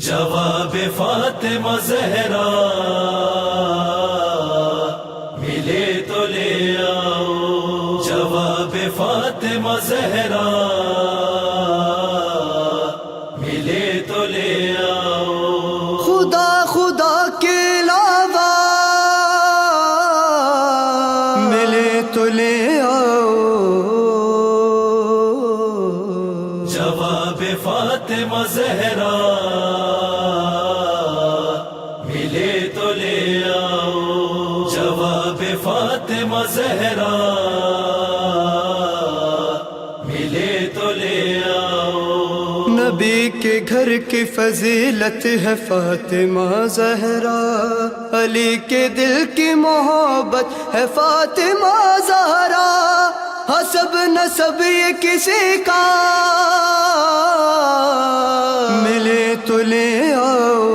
جواب فاطمہ زہرا ملے تو لے آؤ، جواب فاطمہ زہرا ملے تو لے آؤ، خدا خدا کے علاوہ ملے تو لے آؤ، جواب فاطمہ زہرا ملے تو لے آؤ، جواب فاطمہ زہرا ملے تو لے آؤ، نبی کے گھر کی فضیلت ہے فاطمہ زہرا، علی کے دل کی محبت ہے فاطمہ زہرا، حسب نسب یہ کسی کا ملے تو لے آؤ،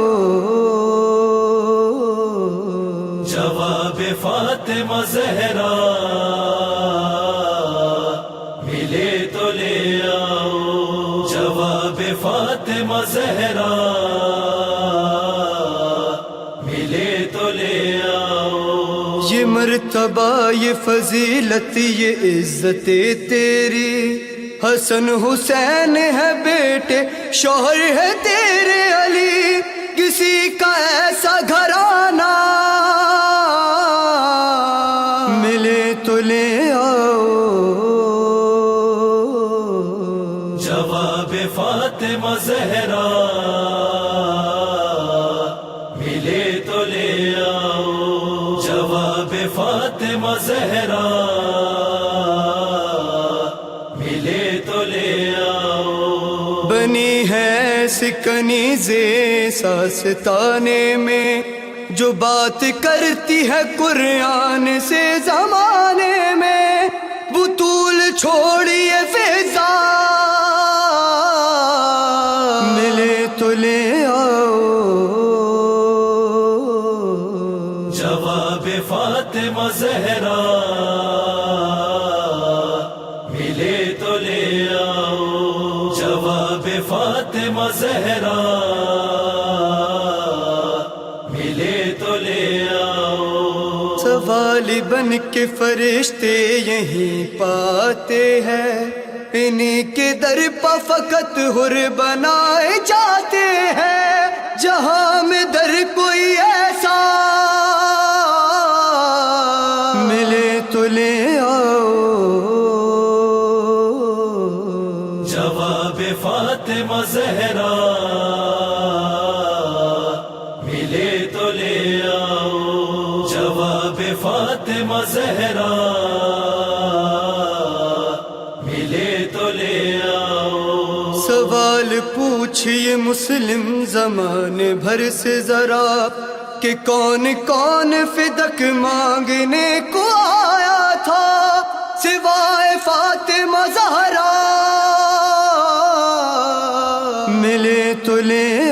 جواب فاطمہ زہرا ملے تو لے آؤ، جواب فاطمہ زہرا ملے تو لے آؤ، یہ مرتبہ یہ فضیلت یہ عزت تیری، حسن حسین ہے بیٹے شوہر ہے تیرے علی، کسی کا ایسا گھرانہ ملے تو لے آؤ، جواب فاطمہ زہرا ملے تو لے آؤ، جواب فاطمہ زہرا ملے تو لے آؤ، بنی ہے سکنیزیں ساستانے میں، جو بات کرتی ہے قرآن سے زمانے میں، بطول چھوڑیے فضا ملے تو لے آؤ، جواب فاطمہ زہرا ملے تو لے آؤ، جواب فاطمہ زہرا ملے تو لے آؤ، سوال بن کے فرشتے یہیں پاتے ہیں، انہی کے در پہ فقط حر بنائے جاتے ہیں، جہاں میں در کوئی ایسا ملے تو لے آؤ، جواب فاطمہ زہرا ملے تو لے آؤ، جواب فاطمہ زہرا ملے تو لے آؤ، سوال پوچھئے مسلم زمانے بھر سے ذرا، کہ کون کون فدک مانگنے کو آیا تھا سوائے فاطمہ زہرا، ملے تو لے